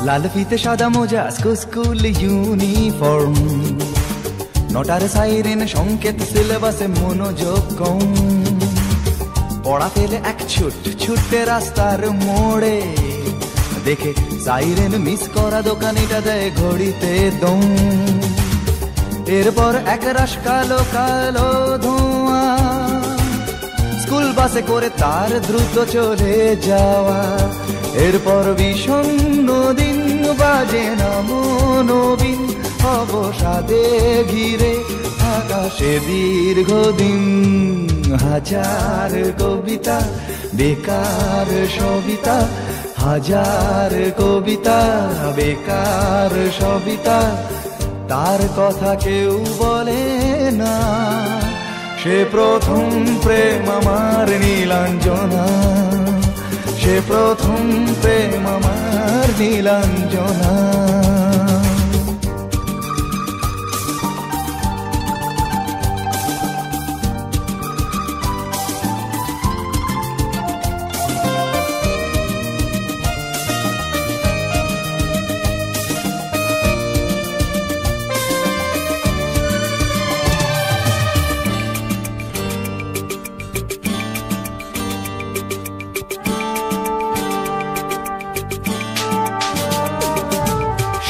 লাল ফিতে সাদা মোজা স্কুল ইউনিফর্ম, নটার সাইরেন সংকেত সিলেবাসে মনোযোগ কম। পড়া ফেলে এক ছুটে রাস্তার মোড়ে, দেখে সাইরেন মিস করা দোকানিটা দেয় ঘড়িতে দম। এরপর একরাশ কালো কালো ধোঁয়া, স্কুল বাসে করে তার দ্রুত চলে যাওয়া। এরপর বিষণ্ণ দিন বাজে না মনোবিন, অবসাদে ঘিরে আকাশে দীর্ঘদিন। হাজার কবিতা বেকার সবিতা, হাজার কবিতা বেকার সবিতা, তার কথা কেউ বলে না। সে প্রথম প্রেম আমার নীলাঞ্জনা, সে প্রথম প্রেম আমার নীলাঞ্জনা।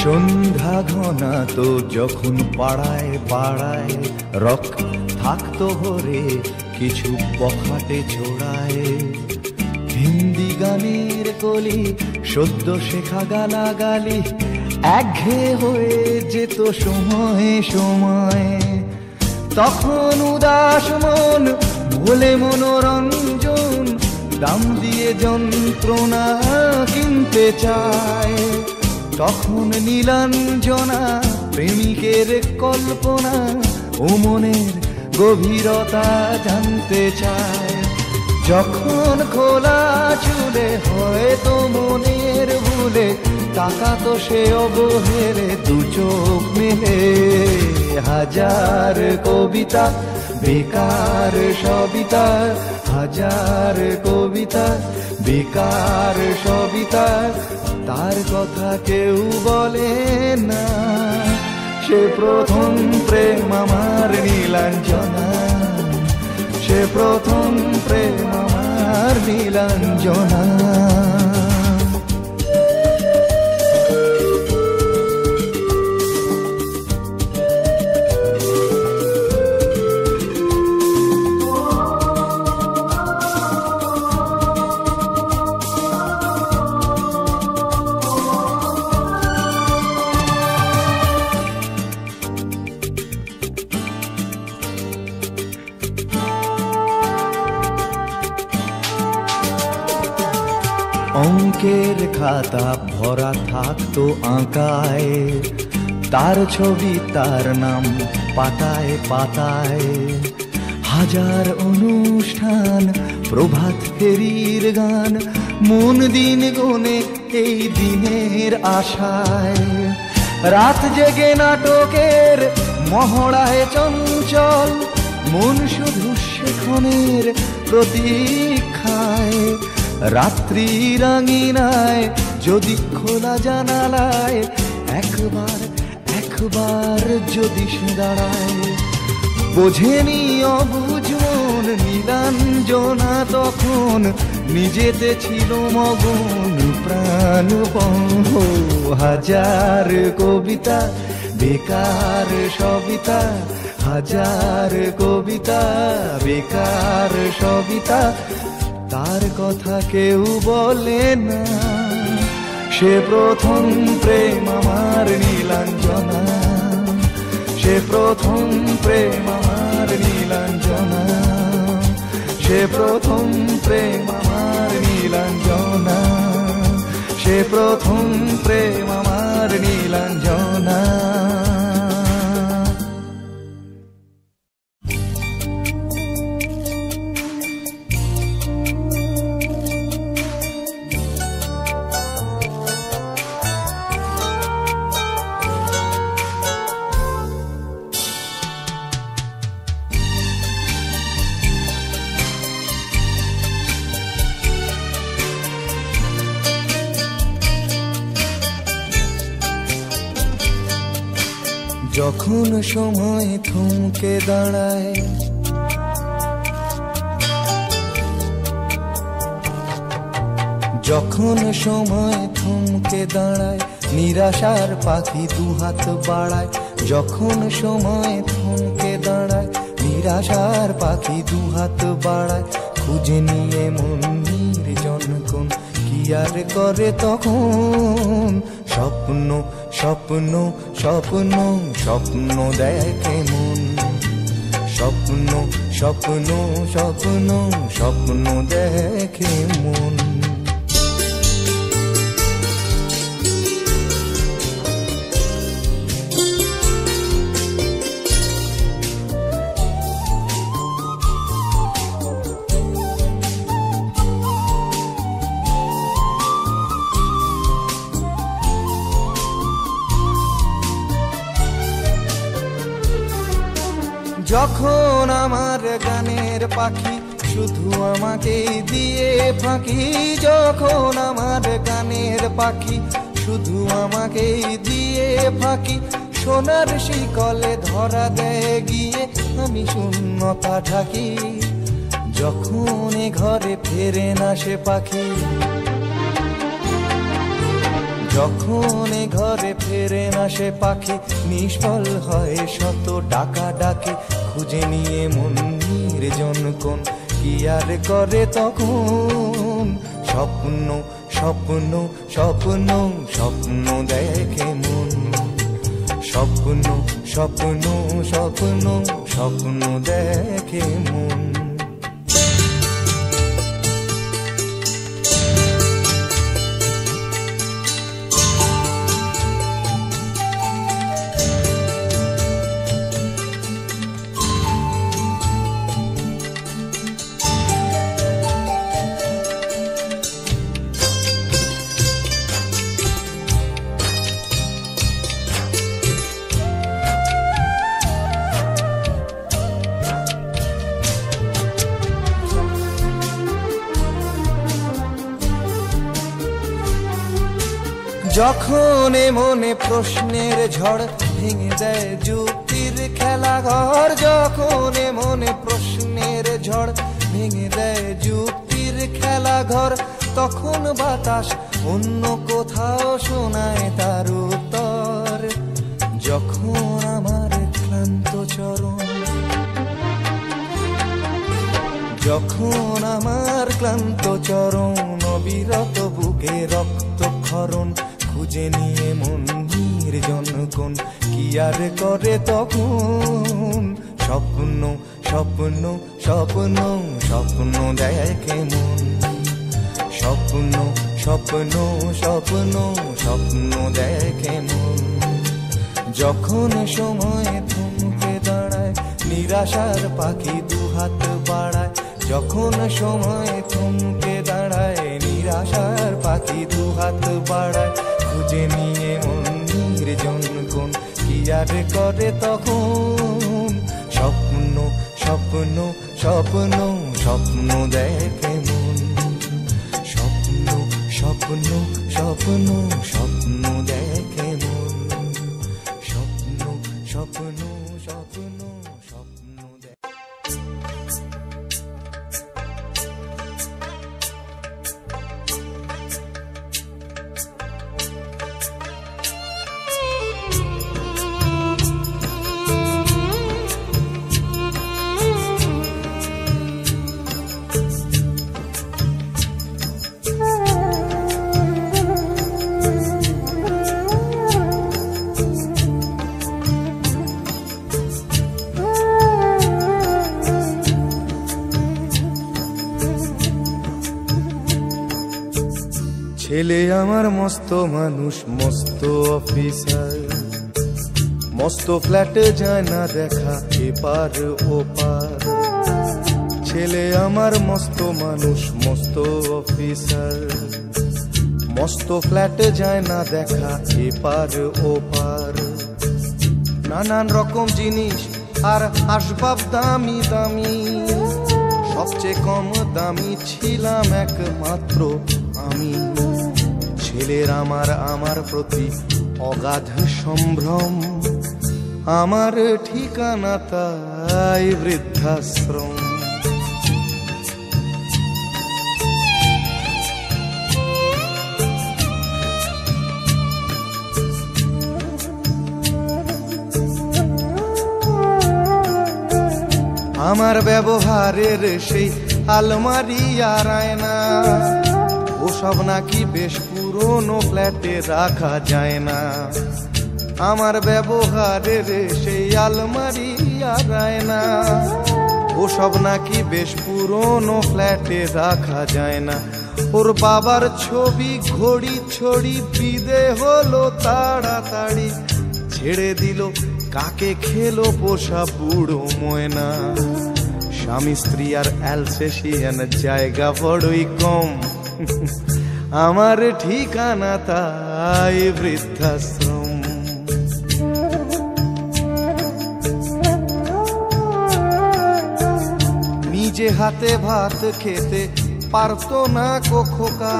সন্ধ্যা ঘনা তো যখন পাড়ায় পাড়ায় রক থাকতো ভরে কিছু বখাটে ছোড়ায়। হিন্দি গানের কলি সদ্য শেখা গালাগালি একঘেয়ে হয়ে যেত সময়ে সময়ে। তখন উদাস মন বলে মনোরঞ্জন, দাম দিয়ে যন্ত্রণা কিনতে চায়। তখন নীলাঞ্জনা প্রেমিকের কল্পনা ও মনের গভীরতা জানতে চায়। যখন খোলা চুলে হয়তো মনের ভুলে তাকাতো সে অবহেলে দু চোখ মেলে। হাজার কবিতা বেকার সবিতা, হাজার কবিতা বেকার সবিতা, তার কথা কেউ বলে না। সে প্রথম প্রেম আমার নীলাঞ্জনা, সে প্রথম প্রেম আমার নীলাঞ্জনা। অঙ্কের খাতা ভরা থাকতো আঁকায়, তার ছবি তার নাম পাতায় পাতায়। হাজার অনুষ্ঠান প্রভাত ফেরির গান, মন দিন গোনে এই দিনের আশায়। রাত জেগে নাটকের মহড়ায় চঞ্চল, মন শুধু সেক্ষণের প্রতীক্ষায়। রাত্রি রাঙিনায় যদি খোলা জানালায় একবার একবার যদি সে দাঁড়ায়। বোঝেনি অবুঝ মন নীলাঞ্জনা তখন, নিজেতে ছিল মগন প্রাণপণ। হাজার কবিতা বেকার সবিতা, হাজার কবিতা বেকার সবিতা, তার কথা কেউ বলে না। সে প্রথম প্রেম আমার নীলাঞ্জনা, সে প্রথম প্রেম আমার নীলাঞ্জনা, সে প্রথম প্রেম আমার নীলাঞ্জনা, সে প্রথম প্রেম আমার নীলাঞ্জনা। যখন সময় থমকে দাঁড়ায়, যখন সময় থমকে দাঁড়ায়, নিরাশার পাখি দুহাত বাড়ায়। যখন সময় থমকে দাঁড়ায়, নিরাশার পাখি দুহাত বাড়ায়। খুঁজে নিয়ে মন নির্জন কোন কি আর করে তখন। স্বপ্ন স্বপ্ন স্বপ্ন স্বপ্ন দেখে মন। স্বপ্ন স্বপ্ন স্বপ্ন স্বপ্ন দেখে মন। যখন আমার গানের পাখি শুধু আমাকে দিয়ে ফাঁকি। যখন আমার গানের পাখি শুধু আমাকে দিয়ে ফাঁকি। সোনার শিকলে ধরা দেয় গিয়ে আমি শূন্যতা ঢাকি। যখন এ ঘরে ফেরে না সে পাখি, যখন এ ঘরে ফেরে না সে পাখি, নিষ্ফল হয় শত ডাকা ডাকি। খুঁজে নিয়ে মন নির্জন কোন কি আর করে তখন। স্বপ্ন স্বপ্ন স্বপ্ন স্বপ্ন দেখে মন। স্বপ্ন স্বপ্ন স্বপ্ন স্বপ্ন দেখে মন। যখন মনে প্রশ্নের ঝড় ভেঙে দেয় যুক্তির খেলা ঘর। যখন মনে প্রশ্নের ঝড় ভেঙে দেয় যুক্তির খেলা ঘর, তখন বাতাস অন্য কোথাও শোনায় তার উত্তর। যখন আমার ক্লান্ত চরণ, যখন আমার ক্লান্ত চরণ, অবিরত বুকে রক্তক্ষরণ। খুঁজে নিয়ে মন নির্জন কোন কি আর করে তখন। স্বপ্ন স্বপ্ন স্বপ্ন স্বপ্ন দেখে মন। স্বপ্ন স্বপ্ন স্বপ্ন স্বপ্ন দেখে মন। যখন সময় থমকে দাঁড়ায়, নিরাশার পাখি দুহাত বাড়ায়। যখন সময় থমকে দাঁড়ায়, নিরাশার পাখি দুহাত বাড়ায়। খুঁজে নিয়ে মন নির্জন কোন কি আর করে তখন। স্বপ্ন স্বপ্ন স্বপ্ন স্বপ্ন দেখে মন। স্বপ্ন স্বপ্ন স্বপ্ন স্বপ্ন দেখে মন। স্বপ্ন স্বপ্ন স্বপ্ন স্বপ্ন দেখে। ছেলে আমার মস্ত মানুষ, মস্ত অফিসার। মস্ত ফ্ল্যাটে যায় না দেখা এপার ওপার। ছেলে আমার মস্ত মানুষ, মস্ত অফিসার। মস্ত ফ্ল্যাটে যায় না দেখা এপার ওপার। নানান রকম জিনিস আর আসবাব দামি দামি। সবচেয়ে কম দামি ছিলাম একমাত্র আমি। ছেলের আমার প্রতি অগাধ সম্ভ্রম। আমার ঠিকানা তাই বৃদ্ধাশ্রম। আমার ব্যবহারের সেই আলমারি আর আয়না, ওসব নাকি বেশ পুরনো ফ্ল্যাটে রাখা যায় না। আমার ব্যবহারের সেই আলমারি আর আয়না, ওসব নাকি বেশ পুরনো ফ্ল্যাটে রাখা যায় না। ওর বাবার ছবি ঘড়ি ছড়ি বিদে হলো তাড়াতাড়ি, ছেড়ে দিল কাকে খেলো পোষা বুড়ো ময়না। স্বামী স্ত্রী আর অ্যালসেশিয়ান জায়গা বড়ই কম, আমার ঠিকানা তাই বৃদ্ধাশ্রম। নিজে হাতে ভাত খেতে পারতো না খোকা,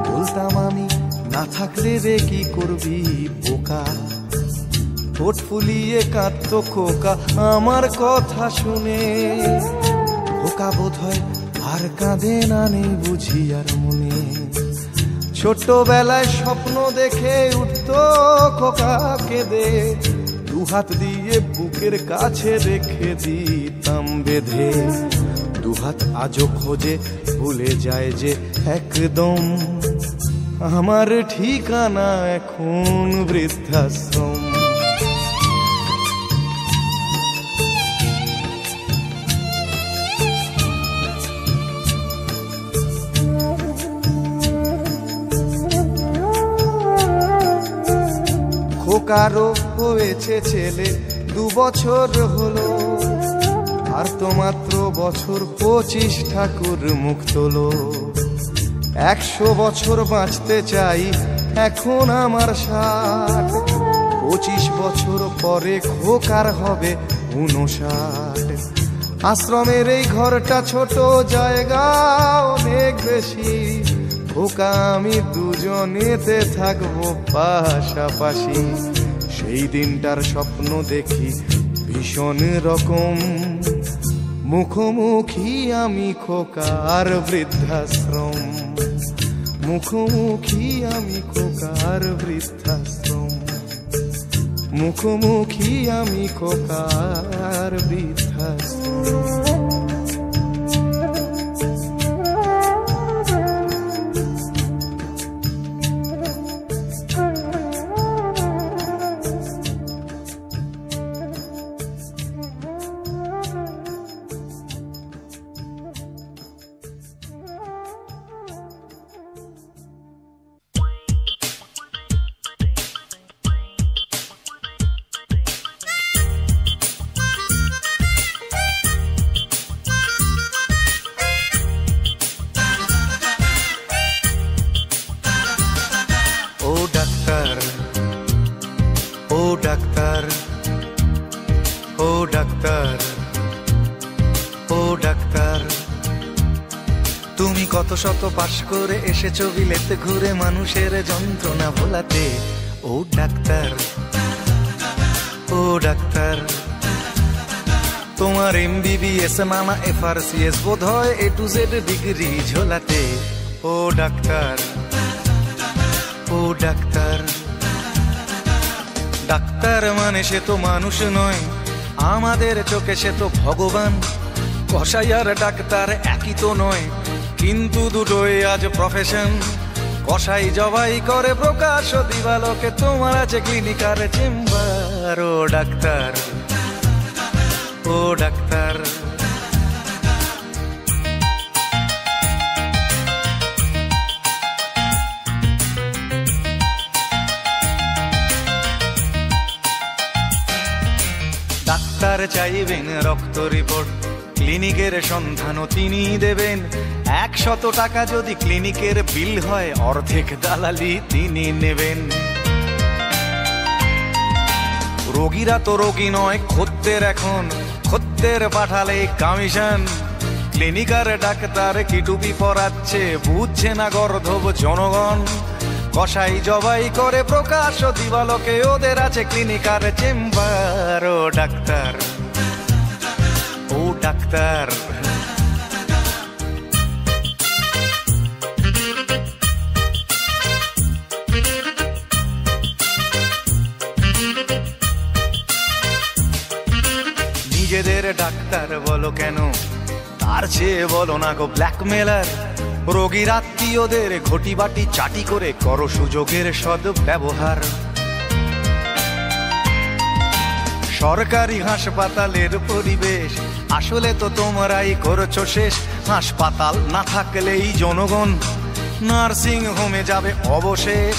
বলতাম আমি না থাকলে রে কি করবি বোকা। ঠোঁট ফুলিয়ে কাঁদতো খোকা আমার কথা শুনে, খোকা বোধ হয় আর কাঁদে না, নেই বুঝি আর মনে। ছোট্টবেলায় স্বপ্ন দেখে উঠতো খোকা কেঁদে, দুহাত দিয়ে বুকের কাছে রেখে দিতাম বেঁধে। দুহাত আজও খোঁজে ভুলে যায় যে একদম, আমার ঠিকানা এখন বৃদ্ধাশ্রম। খোকারও হয়েছে ছেলে 2 বছর হলো, আর তো মাত্র বছর 25 ঠাকুর মুখ তোলো। 100 বছর বাঁচতে চাই এখন আমার 60, 25 বছর পরে খোকার হবে 59। আশ্রমের এই ঘরটা ছোট, জায়গা অনেক বেশি, খোকা আমি দুজনেতে থাকবো পাশাপাশি। সেই দিনটার স্বপ্ন দেখি ভীষণ রকম, মুখোমুখি আমি খোকার বৃদ্ধাশ্রম। মুখোমুখি আমি খোকার বৃদ্ধাশ্রম, মুখোমুখি আমি খোকার বৃদ্ধাশ্রম। তুমি কত শত পাশ করে এসেছো বিলেতে ঘুরে মানুষের যন্ত্রণা ভোলাতে। ও ডাক্তার, ও ডাক্তার, তোমার MBBS নানা FRCS বোধ হয় A to Z ডিগ্রি ঝোলাতে। ও ডাক্তার, ও ডাক্তার, ডাক্তার মানে সে তো মানুষ নয়, আমাদের চোখে সে তো ভগবান। কসাই আর ডাক্তার একই তো নয়, কিন্তু দুটোই আজ প্রফেশন। কসাই জবাই করে প্রকাশ দিবালোকে, তোমার আছে ক্লিনিকার চেম্বার। ও ডাক্তার, ও ডাক্তার, ডাক্তার চাইবেন রক্ত রিপোর্ট, ক্লিনিকের সন্ধানও তিনি দেবেন। 100 টাকা যদি ক্লিনিকের বিল হয়, অর্ধেক দালালি তিনি নেবেন। রোগীরা তো রোগী নয় খদ্দের, এখন খদ্দের পাঠালে কমিশন। ক্লিনিকার ডাক্তার কি টুপি পরাচ্ছে, বুঝছে না গর্ধব জনগণ। কসাই জবাই করে প্রকাশ দিবালোকে ওদের আছে ক্লিনিক আর চেম্বার। ও ডাক্তার, ও ডাক্তার, নিজেদের ডাক্তার বলো কেন, তার চেয়ে বলো না গো ব্ল্যাকমেলার। রোগীর আত্মীয়দের ঘটি বাটি চাটি করে করো সুযোগের সদ্ব্যবহার। সরকারি হাসপাতালের পরিবেশ আসলে তো তোমরাই করছো শেষ। হাসপাতাল না থাকলেই জনগণ নার্সিং হোমে যাবে অবশেষ।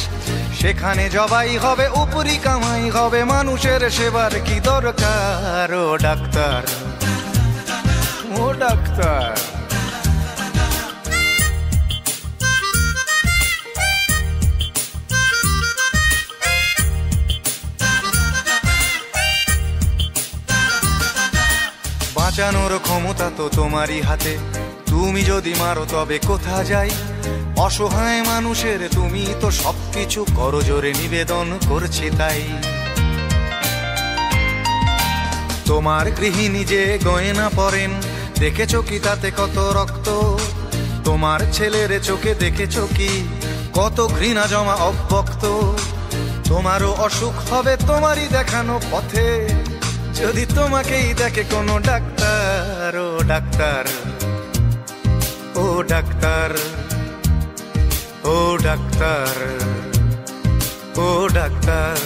সেখানে জবাই হবে, উপরি কামাই হবে, মানুষের সেবার কি দরকার। ও ডাক্তার, ও ডাক্তার, বাঁচানোর ক্ষমতা তো তোমারই হাতে, তুমি যদি মারো তবে কোথা যাই। অসহায় মানুষের তুমি তো সবকিছু করজোরে নিবেদন করছে তাই। তোমার গৃহিণী যে গয়না পরেন, দেখেছো কি তাতে কত রক্ত? তোমার ছেলের চোখে দেখেছো কি কত ঘৃণা জমা অব্যক্ত? তোমারও অসুখ হবে তোমারই দেখানো পথে, যদি তোমাকেই দেখে কোনো ডাক্তার। ও ডাক্তার, ও ডাক্তার, ও ডাক্তার, ও ডাক্তার,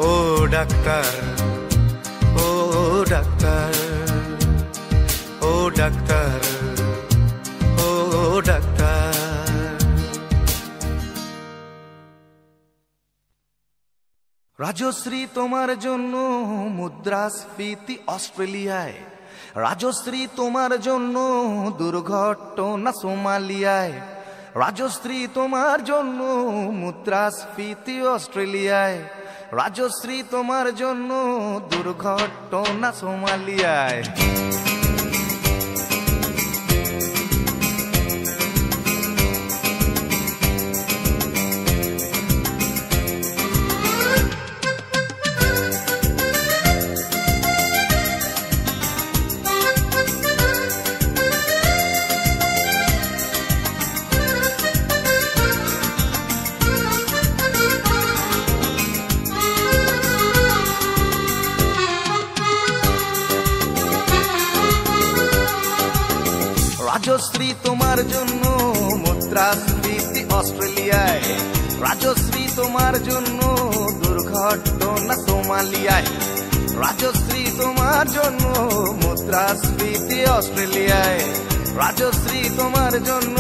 ও ডাক্তার, ও ডাক্তার, ও ডাক্তার, ও ডাক্তার। রাজশ্রী তোমার জন্য মুদ্রাস্ফীতি অস্ট্রেলিয়ায়, রাজশ্রী তোমার জন্য দুর্ঘটনা সোমালিয়ায়, রাজশ্রী তোমার জন্য মুদ্রাস্ফীতি অস্ট্রেলিয়ায়, রাজশ্রী তোমার জন্য দুর্ঘটনা সোমালিয়ায়। রাজশ্রী তোমার জন্য মুদ্রাস্ফীতি অস্ট্রেলিয়ায়, রাজশ্রী তোমার জন্য দুর্ঘটনা সোমালিয়ায়, রাজশ্রী তোমার জন্য মুদ্রাস্ফীতি অস্ট্রেলিয়ায়, রাজশ্রী তোমার জন্য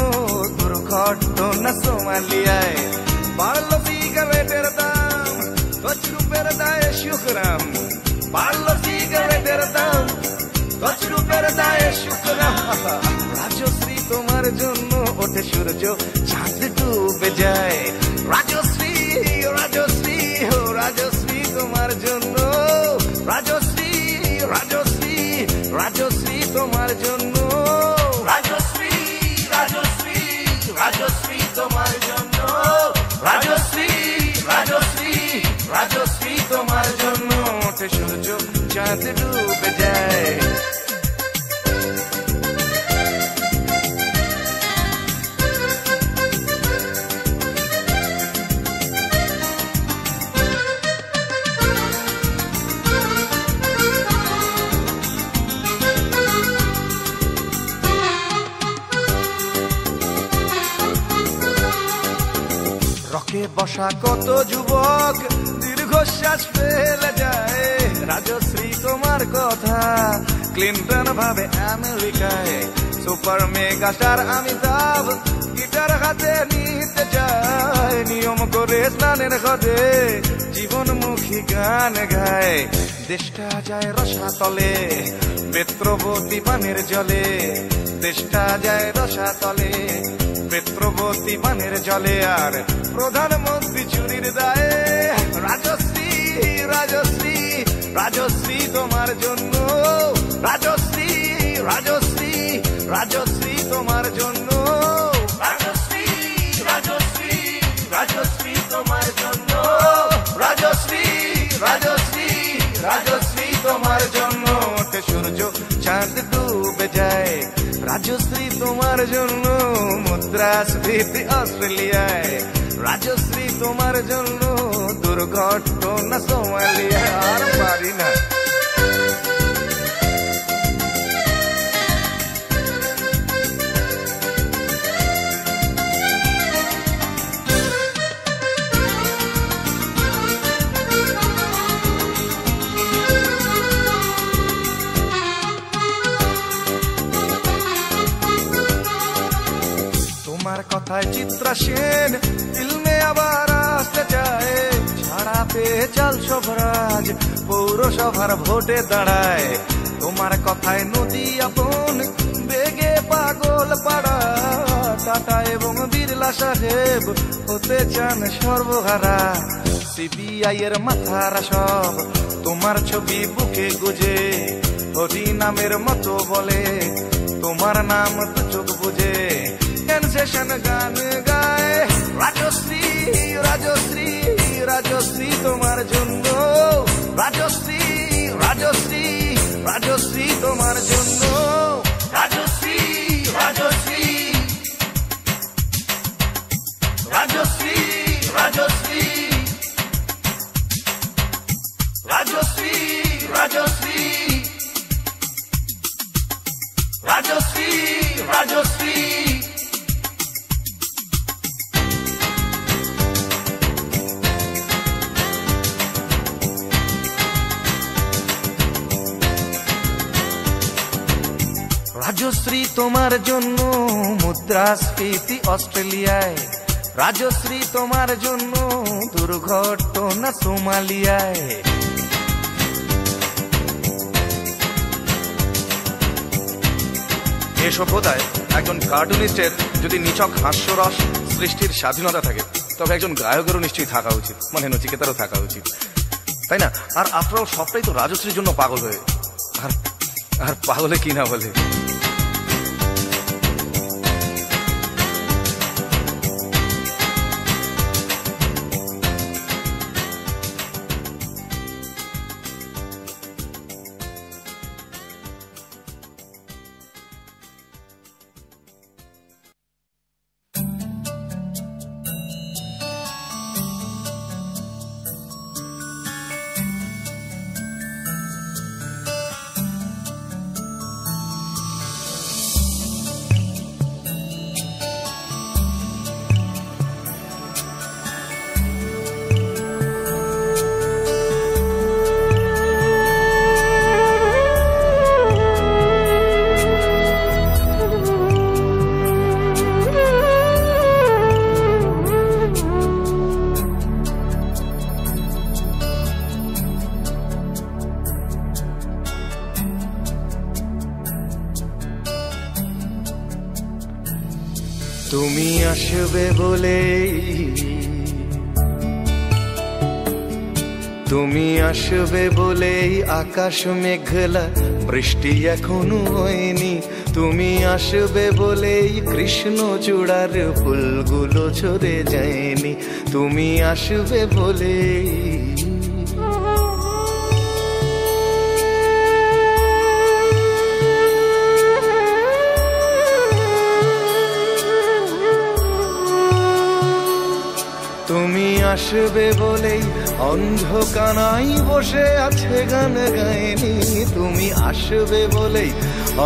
দুর্ঘটনা সোমালিয়ায়। বাড়লো সিগারেটের দাম, 10 রুপের দায়ে শুকরাম, বাড়লো সিগারেটের দাম, 10 রুপের দায়ে শুকরাম। রাজশ্রী তোমার জন্য ওঠে সূর্য, চাঁদ ডুবে যায়। রাজশ্রী, রাজশ্রী, ও রাজশ্রী তোমার জন্য, রাজশ্রী, রাজশ্রী, রাজশ্রী তোমার জন্য, রাজশ্রী, রাজশ্রী, রাজশ্রী তোমার জন্য, রাজশ্রী, রাজশ্রী, রাজশ্রী তোমার জন্য ওঠে সূর্য, চাঁদ ডুবে যায়। রকে বসা কত যুবক দীর্ঘশ্বাস ফেলে যায়। রাজশ্রী তোমার কথা ক্লিন্টন ভাবে আমেরিকায়, super mega star Amitabh guitar হাতে নিতে যায়। নিয়ম করে স্নানের ঘরে জীবনমুখী গান গায়। দেশটা যায় রসাতলে পেত্রবতী পানের জলে, দেশটা যায় রসাতলে পেত্রবতী পানের জলে। আর প্রধানমন্ত্রী চুরির দায়ে। রাজশ্রী, রাজশ্রী, রাজশ্রী তোমার জন্য, রাজশ্রী, রাজশ্রী, রাজশ্রী তোমার জন্য, রাজশ্রী, রাজশ্রী, রাজশ্রী তোমার জন্য, রাজশ্রী রাজশ্রী রাজশ্রী তোমার জন্য। ওঠে সূর্য চাঁদ ডুবে যায়, রাজশ্রী তোমার জন্য। মুদ্রাস্ফীতি অস্ট্রেলিয়ায়, রাজশ্রী তোমার জন্য। দুর্ঘটনা সোমালিয়া, আর পারি না। তোমার কথায় চিত্রা সেন ফিল্মে আবার আসতে চায়, ছাড়া পেয়ে চাল সভরাজ পৌরসভার ভোটে দাঁড়ায়। তোমার কথায় নদী আপন বেগে পাগল পাড়া, টাটা এবং বিড়লা সাহেব হতে চান সর্বহারা। সিবিআই এর মাথারা সব তোমার ছবি বুকে গুজে, হরি নামের মতো বলে তোমার নাম তো চোখ বুঝে। সেশন গান গায়, রাজশ্রী রাজশ্রী রাজশ্রী তোমার জন্য, রাজশ্রী রাজশ্রী রাজশ্রী তোমার জন্য। রাজশ্রী রাজশ্রী রাজশ্রী রাজশ্রী রাজশ্রী রাজশ্রী রাজশ্রী রাজশ্রী। রাজশ্রী তোমার জন্য, মুদ্রাস্ফীতি অস্ট্রেলিয়ায়, রাজশ্রী তোমার জন্য। দুর্ঘটনা সোমালিয়ায়। এ সভ্যতায় একজন কার্টুনিস্টের যদি নিছক হাস্যরস সৃষ্টির স্বাধীনতা থাকে, তবে একজন গায়কেরও নিশ্চয়ই থাকা উচিত, মানে নচিকেতারও থাকা উচিত, তাই না? আর আফটার অল সবটাই তো রাজশ্রীর জন্য পাগল হয়ে, আর পাগলে কি না বলে। তুমি আসবে বলেই, তুমি আসবে বলেই আকাশ মেঘলা, বৃষ্টি এখনো হয়নি। তুমি আসবে বলেই কৃষ্ণ চূড়ার ফুলগুলো ঝরে যায়নি। তুমি আসবে বলেই, তুমি আসবে বলেই অন্ধকানাই বসে আছে গান গায়নি। তুমি আসবে বলেই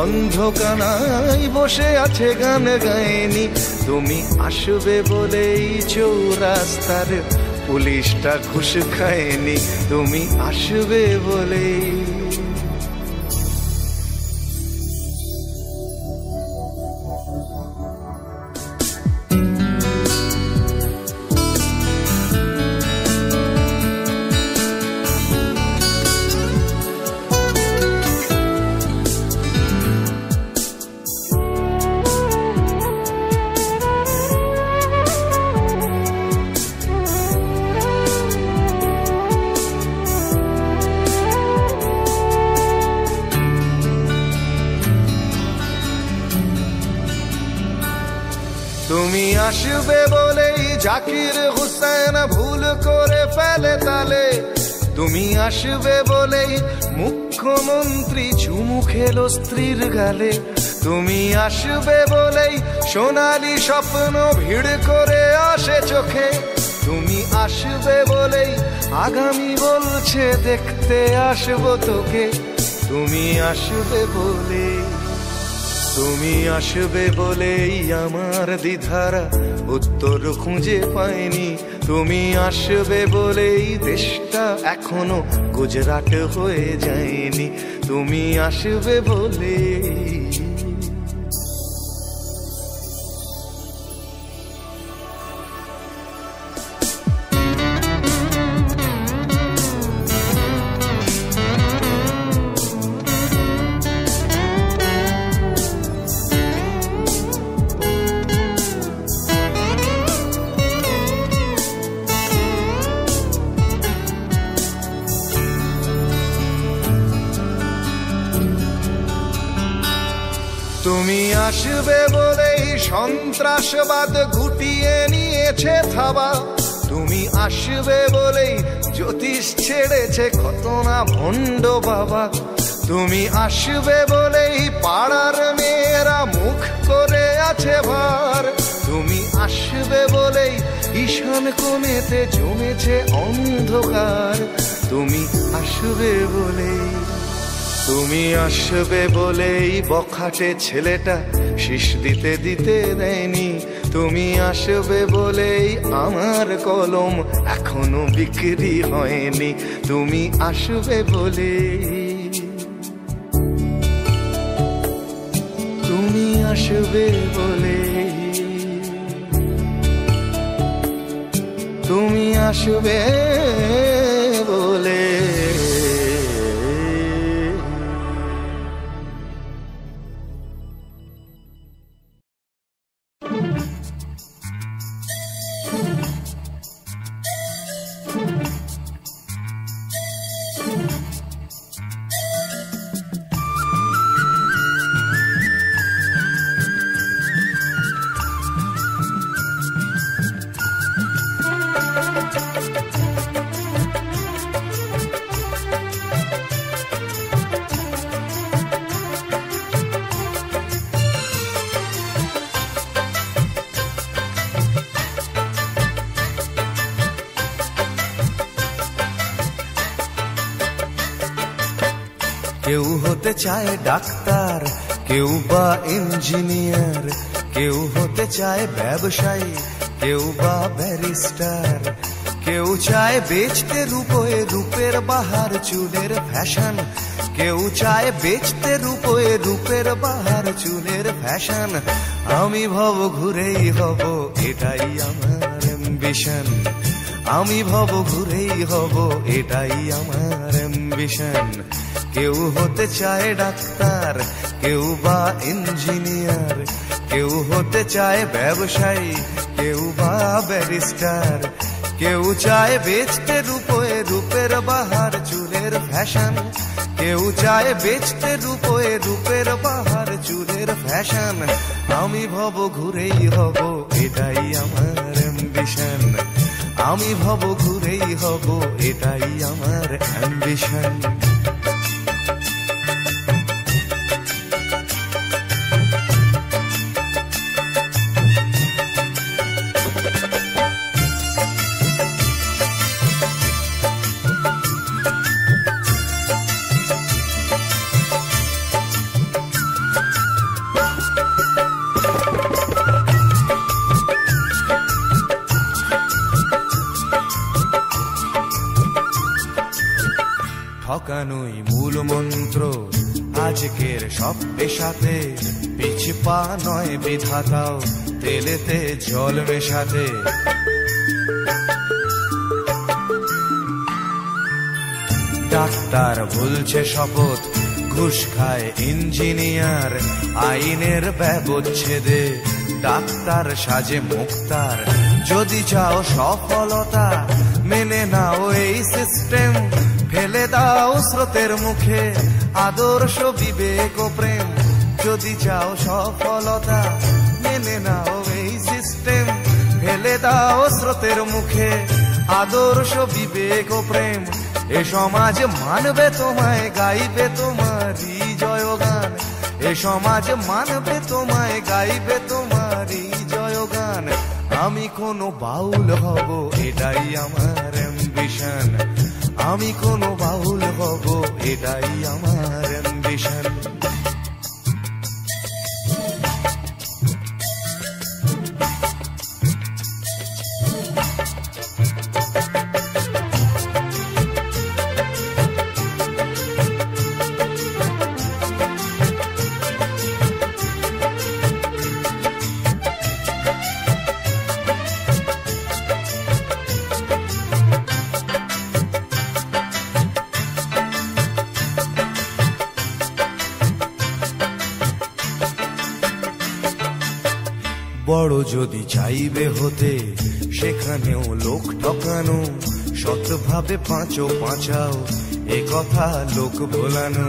অন্ধকানাই বসে আছে গান গায়নি। তুমি আসবে বলেই চৌরাস্তার পুলিশটা ঘুষ খায়নি। তুমি আসবে বলেই, তুমি আসবে বলেই জাকির হুসেন ভুল করে ফেলে তালে, তুমি আসবে বলেই মুখ্যমন্ত্রী চুমু খেলো স্ত্রীর গালে। তুমি আসবে বলেই সোনালি স্বপ্ন ভিড় করে আসে চোখে। তুমি আসবে বলেই আগামী বলছে দেখতে আসবো তোকে। তুমি আসবে বলে, তুমি আসবে বলেই আমার দ্বিধারা উত্তর খুঁজে পায়নি। তুমি আসবে বলেই দেশটা এখনো গুজরাট হয়ে যায়নি। তুমি আসবে বলে। তুমি আসবে বলেই সন্ত্রাসবাদ গুটিয়ে নিয়েছে থাবা। তুমি আসবে বলেই জ্যোতিষ ছেড়েছে কত না ভণ্ড বাবা। তুমি আসবে বলেই পাড়ার মেয়েরা মুখ করে আছে ভার। তুমি আসবে বলেই ঈশান কোণেতে জমেছে অন্ধকার। তুমি আসবে বলেই, তুমি আসবে বলেই বখাটে ছেলেটা শীষ দিতে দিতে দেয়নি। তুমি আসবে বলেই আমার কলম এখনো বিক্রি হয়নি। তুমি আসবে বলে, তুমি আসবে বলে, তুমি আসবে বলে। কেউ হতে চায় ডাক্তার, কেউ বা ইঞ্জিনিয়ার, কেউ হতে চায় ব্যবসায়ী, কেউ বা ব্যারিস্টার। কেউ চায় বেচতে রূপে রূপের বাহার চুলের ফ্যাশন, কেউ চায় বেচতে রূপে রূপের বাহার চুলের ফ্যাশন। আমি ভব ঘুরেই হব এটাই আমার অ্যাম্বিশন। আমি ভব ঘুরেই হব এটাই আমার অ্যাম্বিশন। কেউ হতে চায় ডাক্তার, কেউ বা ইঞ্জিনিয়ার, কেউ হতে চায় ব্যবসায়ী, কেউ বা ব্যারিস্টার। কেউ চায় বেচতে রূপে রূপের বাহার চুলের ফ্যাশন, কেউ চায় বেচতে রূপে রূপের বাহার চুলের ফ্যাশন। আমি ভব ঘুরেই হব এটাই আমার অ্যাম্বিশন। আমি ভব ঘুরেই হব এটাই আমার অ্যাম্বিশন। ঠকানোই মূল মন্ত্র আজকের সব পেশাতে, পিছে পা নয় বিধাতাও তেলেতে জল মেশাতে। ডাক্তার ভুলছে শপথ, ঘুষ খায় ইঞ্জিনিয়ার, আইনের ব্যবচ্ছেদে ডাক্তার সাজে মুক্তার। যদি চাও সফলতা মেনে নাও এই সিস্টেম, ফেলে দাও স্রোতের মুখে আদর্শ বিবেক ও প্রেম। যদি চাও সফলতা মেনে নাও এই সিস্টেম, ফেলে দাও স্রোতের মুখে আদর্শ বিবেক ও প্রেম। এ সমাজ মানবে তোমায়, গাইবে তোমারই জয়গান। এ সমাজ মানবে তোমায়, গাইবে তোমারই জয়গান। আমি কোনো বাউল হব, এটাই আমার অ্যাম্বিশন। আমি কোনো বাউল হব, এটাই আমার অ্যাম্বিশন। বড় যদি চাইবে হতে, সেখানেও লোক ঠকানো, সৎভাবে পাঁচো পাঁচাও, এ কথা লোক ভোলানো।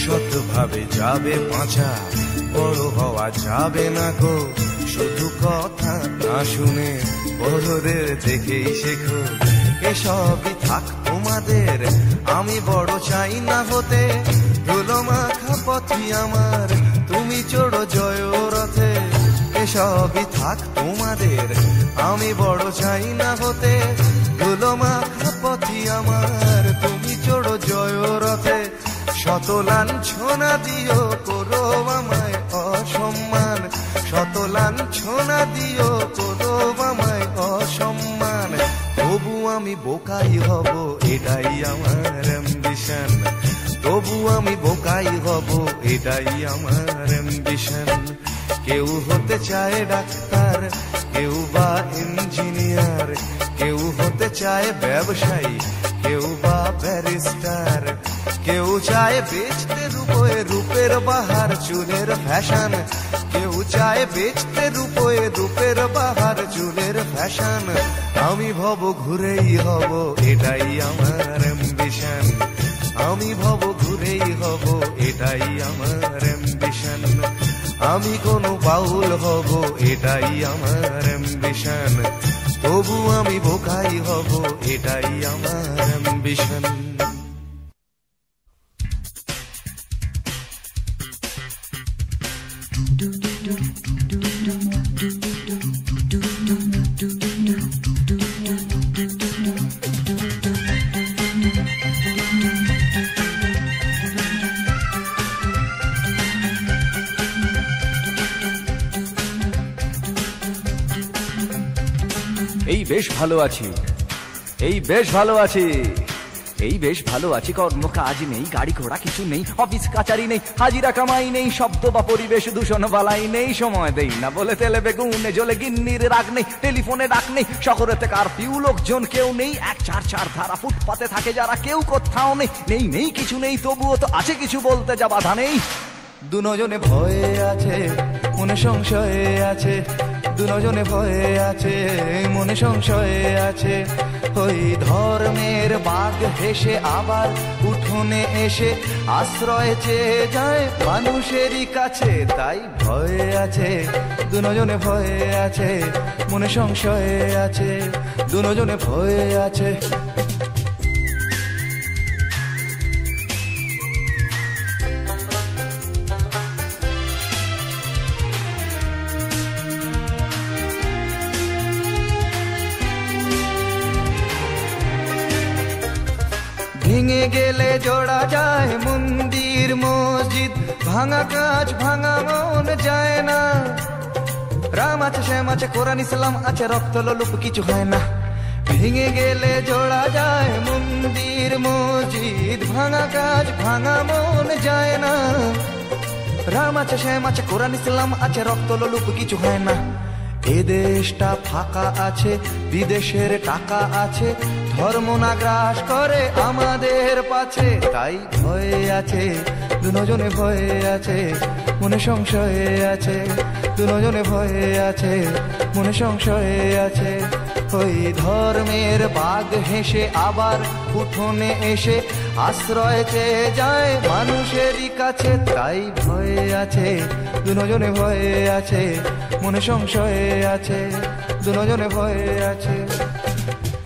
সৎভাবে যাবে পাঁচা, বড় হওয়া যাবে না গো। শুধু কথা না শুনে বড়দের দেখেই শেখো। এসবই থাক তোমাদের, আমি বড় চাই না হতে। ধুলো মাখা পথই আমার, তুমি চড়ো জয় রথে। এসবই থাক তোমাদের, আমি বড় চাই না হতে। ধুলো মাখা পথই আমার, তুমি চড়ো জয় রথে। শত লাঞ্ছনা দিও, করো আমায় অসম্মান। শত লাঞ্ছনা দিও, করো আমায় অসম্মান। তবু আমি বোকাই হব, এটাই আমার অ্যাম্বিশন। তবু আমি বোকাই হব, এটাই আমার অ্যাম্বিশন। কেউ হতে চায় ডাক্তার, কেউ বা ইঞ্জিনিয়ার, কেউ হতে চায় ব্যবসায়ী, কেউ বা ব্যারিস্টার। কেউ চায় বেচতে রূপে রূপের বাহার, চুলের ফ্যাশন। কেউ চায় বেচতে রূপে রূপের বাহার, চুলের ফ্যাশন। আমি ভব ঘুরেই হব, এটাই আমার অ্যাম্বিশন। আমি ভব ঘুরেই হব, এটাই আমার অ্যাম্বিশন। আমি কোনো বাউল হব, এটাই আমার অ্যাম্বিশন। তবু আমি বোকাই হব, এটাই আমার অ্যাম্বিশন। এই বেশ ভালো আছি, এই বেশ ভালো আছি, এই বেশ ভালো আছি। কর্ম কাজ নেই, গাড়ি ঘোড়া কিছু নেই, অফিস কাচারি নেই, হাজিরা কামাই নেই, শব্দ বা পরিবেশ দূষণ বালাই নেই। সময় দেই না বলে তেলে বেগুনে জ্বলে গিন্নির রাগ নেই, টেলিফোনে ডাক নেই, শহরেতে কারফিউ লোকজন কেউ নেই। 1-4-4 ধারা ফুটপাতে থাকে যারা, কেউ কোথাও নেই। নেই নেই কিছু নেই, তবুও তো আছে কিছু, বলতে যা বাধা নেই। দুজনে ভয়ে আছে, মনে সংশয়ে আছে। দুজনে ভয়ে আছে, মনে সংশয়ে আছে। ওই ধর্মের বাঘ হেসে আবার উঠোনে এসে আশ্রয় চেয়ে যায় মানুষেরই কাছে। তাই ভয়ে আছে, দুজনে ভয়ে আছে, মনে সংশয়ে আছে। দুজনে ভয়ে আছে। ভেঙে গেলে জোড়া যায় মন্দির মসজিদ, ভাঙা কাজ ভাঙা মন যায় না। রাম আছে, শ্যাম আছে, কোরআন ইসলাম আছে, রক্ত লোলুপ কিছু হয় না। ভেঙে গেলে জোড়া যায় মন্দির মসজিদ, ভাঙা কাজ ভাঙা মন যায় না। রাম আছে, শ্যাম আছে, কোরআন ইসলাম আছে, রক্ত লোলুপ কিছু হয় না। এ দেশটা ফাঁকা আছে, বিদেশের টাকা আছে, ধর্ম না গ্রাস করে আমাদের পাছে। তাই ভয়ে আছে, দুজনে ভয়ে আছে, মনে সংশয়ে আছে। দুজনে ভয়ে আছে, মনে সংশয়ে আছে। ওই ধর্মের বাঘ হেসে আবার উঠোনে এসে আশ্রয় চেয়ে যায় মানুষেরই কাছে। তাই ভয়ে আছে দুজনে, ভয়ে আছে মনে সংশয়ে আছে, দুজনে ভয়ে আছে।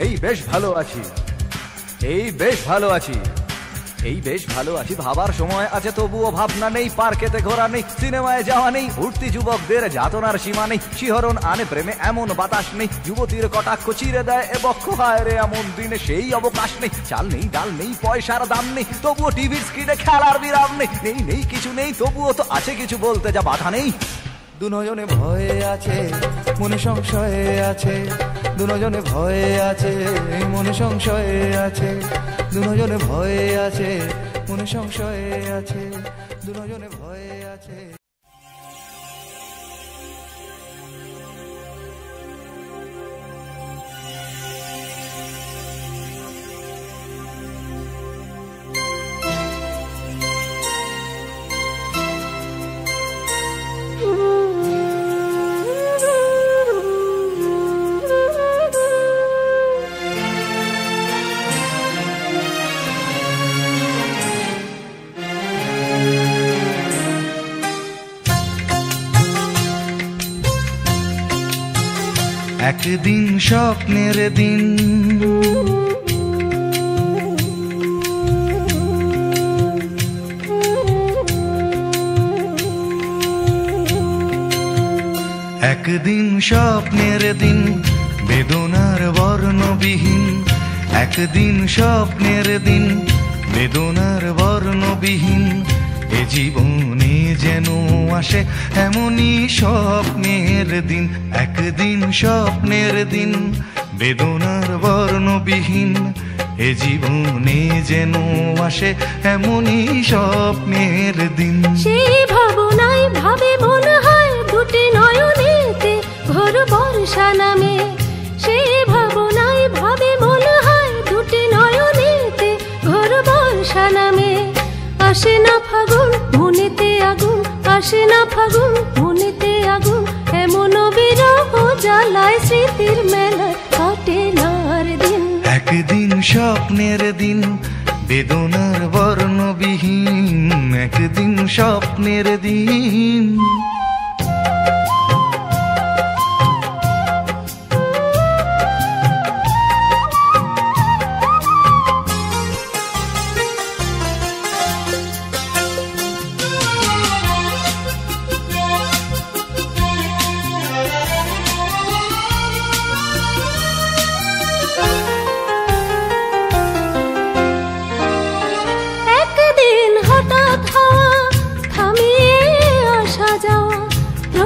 এই বেশ ভালো আছি, এই বেশ ভালো আছি, এই বেশ ভালো আছি। ভাবার সময় আছে তবুও ভাবনা নেই, পার্কেতে ঘোরা নেই, সিনেমায় যাওয়া নেই, উঠতি যুবকদের যাতনার সীমা নেই, শিহরণ আনে প্রেমে এমন বাতাস নেই, যুবতীর কটাক্ষ চিরে দেয় এ বক্ষ। হায় রে এমন দিনে সেই অবকাশ নেই, চাল নেই ডাল নেই পয়সার দাম নেই, তবুও টিভির স্ক্রিনে খেলার বিরাম নেই। নেই নেই কিছু নেই, তবুও তো আছে কিছু বলতে যা বাধা নেই। দুজনে ভয়ে আছে মনে সংশয়ে আছে, দুজনে ভয়ে আছে মনে সংশয়ে আছে, দুজনে ভয়ে আছে মনে সংশয়ে আছে, দুজনে ভয়ে আছে। একদিন স্বপ্নের দিন, একদিন স্বপ্নের দিন বেদনার বর্ণবিহীন, একদিন স্বপ্নের দিন বেদনার বর্ণবিহীন। এ জীবনে যেন আসে এমনই স্বপ্নের দিন, একদিন স্বপ্নের দিন বেদনার বর্ণবিহীন। এ জীবনে যেন আসে এমনই স্বপ্নের দিন। সেই ভাবনায় ভাবে মনে হয় দুটি নয়নেতে ঘোর বর্ষা নামে, সেই ভাবনায় ভাবে মনে হয় দুটি নয়নেতে ঘোর বর্ষা নামে। আসে না ফাগুন মনেতে আগুন, আসে না ফাগুন মনেতে আগুন, এমন বিরহ জ্বালায় স্মৃতির মেলায় কাটে না আর দিন। একদিন স্বপ্নের দিন বেদনার বর্ণবিহীন, একদিন স্বপ্নের দিন।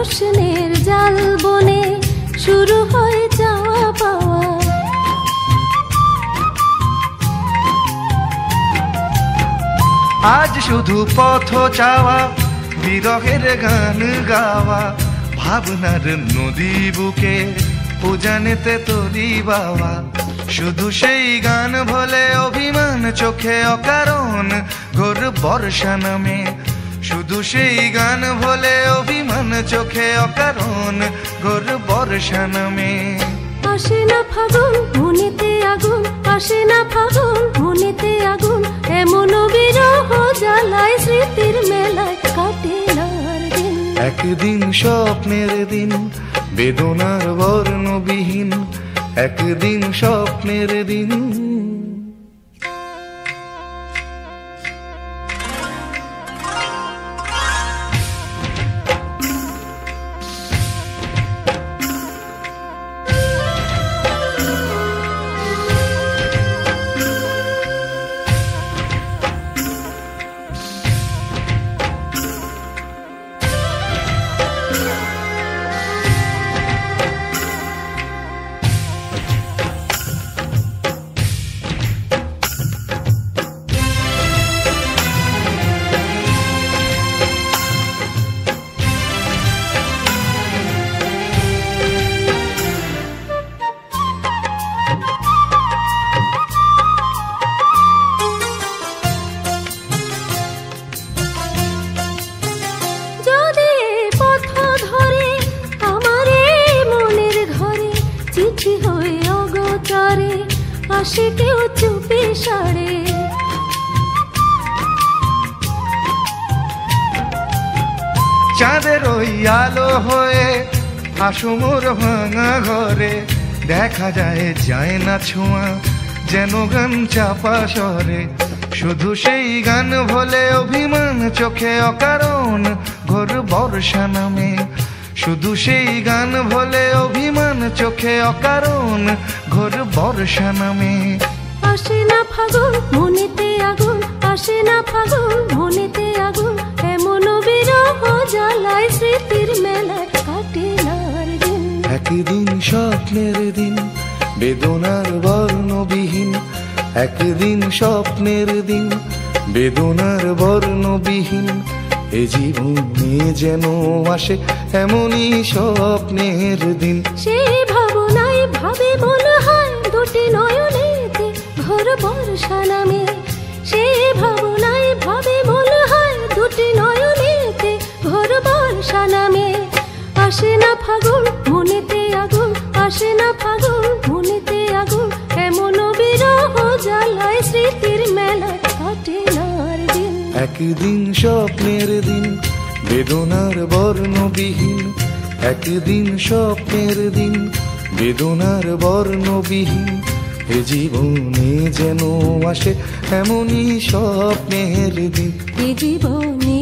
প্রশ্নের জাল বনে শুরু হয় যাওয়া পাওয়া, আজ শুধু পথ চাওয়া, বিরহের গান গাওয়া, ভাবনার নদী বুকে উজানেতে তরি বাওয়া। শুধু সেই গান ভোলে অভিমান চোখে অকারণ ঘোর বর্ষা নামে, শুধু সেই গান ভোলে অভিমান চোখে অকারণ ঘোর বর্ষা নামে। আসে না ফাগুন মনেতে আগুন, আসে না ফাগুন মনেতে আগুন, এমন বিরহ জ্বালায় স্মৃতির মেলায় কাটে না আর দিন। একদিন স্বপ্নের দিন বেদনার বর্ণবিহীন, একদিন স্বপ্নের দিন। তরে আসে কেউ চুপি সারে। চাঁদের ওই আলো হয়ে আসো মোর ভাঙা ঘরে, দেখা যায় না ছোঁয়া যেন গান চাপা স্বরে, শুধু সেই গান ভোলে অভিমান চোখে অকারণ ঘোর বর্ষা নামে, শুধু সেই গান ভোলে অভিমান চোখে অকারণ ঘোর বর্ষা নামে। আসে না ফাগুন মনেতে আগুন, আসে না ফাগুন মনেতে আগুন, এমন বিরহ জ্বালায় স্মৃতির মেলায় কাটে না আর দিন। একদিন স্বপ্নের দিন বেদনার বর্ণবিহীন, একদিন স্বপ্নের দিন বেদনার বর্ণবিহীন, এ জীবনে যেন আসে এমনই স্বপ্নের দিন। সেই ভাবনায় ভাবে মনে হয় দুটি নয়নেতে ঘোর বর্ষা নামে, সেই ভাবনায় ভাবে মনে হয় দুটি নয়নেতে ঘোর বর্ষা নামে। আসে না ফাগুন মনেতে আগুন, আসে না ফাগুন মনেতে আগুন, এমন বিরহ জ্বালায় স্মৃতির মেলায় কাটে না আর দিন। একদিন স্বপ্নের দিন বেদনার বর্ণবিহীন, একদিন স্বপ্নের দিন বেদনার বর্ণবিহীন, এ জীবনে যেন আসে এমনই স্বপ্নের দিন। এ জীবনে